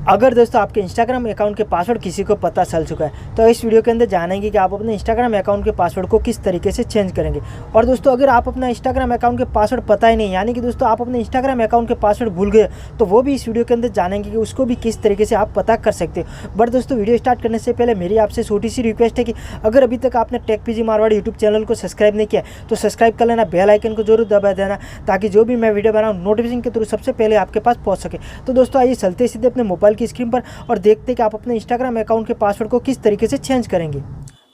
अगर दोस्तों आपके इंस्टाग्राम अकाउंट के पासवर्ड किसी को पता चल चुका है तो इस वीडियो के अंदर जानेंगे कि आप अपने इंस्टाग्राम अकाउंट के पासवर्ड को किस तरीके से चेंज करेंगे। और दोस्तों अगर आप अपना इंस्टाग्राम अकाउंट के पासवर्ड पता ही नहीं, यानी कि दोस्तों आप अपने इंस्टाग्राम अकाउंट के पासवर्ड भूल गए, तो वो भी इस वीडियो के अंदर जानेंगे कि उसको भी किस तरीके से आप पता कर सकते हो। बट दोस्तों वीडियो स्टार्ट करने से पहले मेरी आपसे छोटी सी रिक्वेस्ट है कि अगर अभी तक आपने Tech PG Marwadi YouTube channel को सब्सक्राइब नहीं किया तो सब्सक्राइब कर लेना, बेल आइकन को जरूर दबा देना ताकि जो भी मैं वीडियो बनाऊँ नोटिफिकेशन के थ्रू सबसे पहले आपके पास पहुँच सके। तो दोस्तों आइए चलते सीधे अपने मोबाइल की स्क्रीन पर और देखते हैं कि आप अपने इंस्टाग्राम अकाउंट के पासवर्ड को किस तरीके से चेंज करेंगे।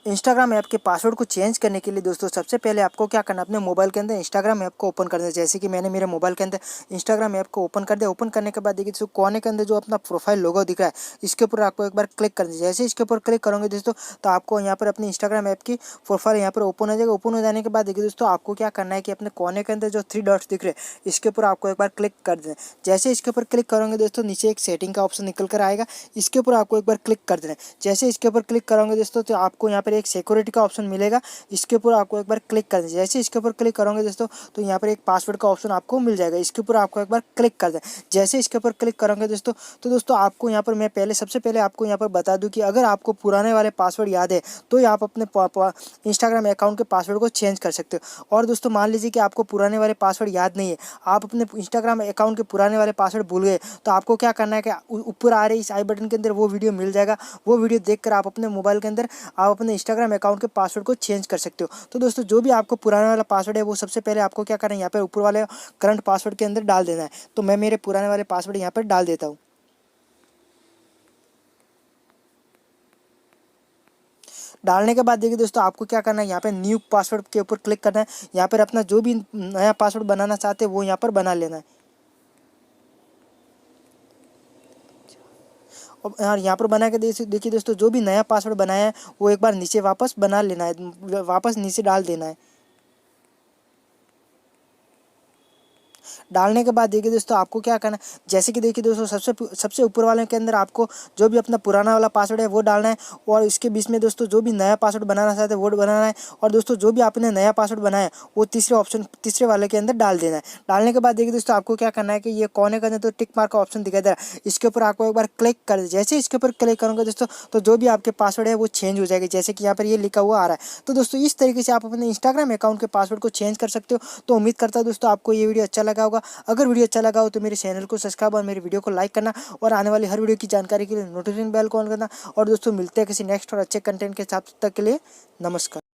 इंस्टाग्राम ऐप के पासवर्ड को चेंज करने के लिए दोस्तों सबसे पहले आपको क्या करना है, अपने मोबाइल के अंदर इंस्टाग्राम ऐप को ओपन कर देना। जैसे कि मैंने मेरे मोबाइल के अंदर इंस्टाग्राम ऐप को ओपन कर दिया। ओपन करने के बाद देखिए दोस्तों कोने के अंदर जो अपना प्रोफाइल लोगो दिख रहा है इसके ऊपर आपको एक बार क्लिक कर दीजिए। जैसे इसके ऊपर क्लिक करोगे दोस्तों तो आपको यहाँ पर अपनी इंस्टाग्राम ऐप की प्रोफाइल यहाँ पर ओपन हो जाएगा। ओपन हो जाने के बाद देखिए दोस्तों आपको क्या करना है कि अपने कोने के अंदर जो 3 डॉट्स दिख रहे हैं इसके ऊपर आपको एक बार क्लिक कर देना। जैसे इसके ऊपर क्लिक करोगे दोस्तों नीचे एक सेटिंग का ऑप्शन निकल कर आएगा, इसके ऊपर आपको एक बार क्लिक कर देना। जैसे इसके ऊपर क्लिक करोगे दोस्तों तो आपको यहाँ पर एक सिक्योरिटी का ऑप्शन मिलेगा, इसके ऊपर आपको एक बार क्लिक कर दें। जैसे इसके ऊपर क्लिक करोगे दोस्तों तो यहाँ पर एक पासवर्ड का ऑप्शन आपको मिल जाएगा, इसके ऊपर आपको एक बार क्लिक कर दें। जैसे इसके ऊपर क्लिक करोगे दोस्तों तो दोस्तों आपको यहाँ पर मैं सबसे पहले आपको यहाँ पर बता दूं कि अगर आपको पुराने वाले पासवर्ड याद है तो आप अपने इंस्टाग्राम अकाउंट के पासवर्ड को चेंज कर सकते हो। और दोस्तों मान लीजिए कि आपको पुराने वाले पासवर्ड याद नहीं है, आप अपने इंस्टाग्राम अकाउंट के पुराने वाले पासवर्ड भूल गए, तो आपको क्या करना है कि ऊपर आ रहे इस आई बटन के अंदर वो वीडियो मिल जाएगा। वो वीडियो देखकर आप अपने मोबाइल के अंदर आप अपने इंस्टाग्राम अकाउंट के पासवर्ड को चेंज कर सकते हो। तो दोस्तों जो भी आपको पुराना वाला पासवर्ड है वो सबसे पहले आपको क्या करना है, यहाँ पर ऊपर वाले करंट पासवर्ड के अंदर डाल देना है। तो मैं मेरे पुराने वाले पासवर्ड यहाँ पर डाल देता हूँ। डालने के बाद देखिए दोस्तों आपको क्या करना है, यहाँ पे न्यू पासवर्ड के ऊपर क्लिक करना है। यहाँ पर अपना जो भी नया पासवर्ड बनाना चाहते हैं वो यहाँ पर बना लेना है। और यहाँ पर बना के देखिए दोस्तों जो भी नया पासवर्ड बनाया है वो एक बार नीचे वापस बना लेना है, वापस नीचे डाल देना है। डालने के बाद देखिए दोस्तों आपको क्या करना है, जैसे कि देखिए दोस्तों सबसे ऊपर वाले के अंदर आपको जो भी अपना पुराना वाला पासवर्ड है वो डालना है और इसके बीच में दोस्तों जो भी नया पासवर्ड बनाना चाहते हैं वो बनाना है। और दोस्तों जो भी आपने नया पासवर्ड बनाया है वो तीसरे वाले के अंदर डाल देना है। डालने के बाद देखिए दोस्तों आपको क्या करना है कि ये कोने के अंदर तो टिक मार्क का ऑप्शन दिखाई दे रहा है, इसके ऊपर आपको एक बार क्लिक कर दे। जैसे इसके ऊपर क्लिक करोगे दोस्तों तो जो भी आपके पासवर्ड है वो चेंज हो जाएगी, जैसे कि यहाँ पर ये लिखा हुआ आ रहा है। तो दोस्तों इस तरीके से आप अपने इंस्टाग्राम अकाउंट के पासवर्ड को चेंज कर सकते हो। तो उम्मीद करता हूँ दोस्तों आपको ये वीडियो अच्छा लगा होगा। अगर वीडियो अच्छा लगा हो तो मेरे चैनल को सब्सक्राइब और मेरे वीडियो को लाइक करना और आने वाली हर वीडियो की जानकारी के लिए नोटिफिकेशन बेल को ऑन करना। और दोस्तों मिलते हैं किसी नेक्स्ट और अच्छे कंटेंट के साथ, तब तक के लिए नमस्कार।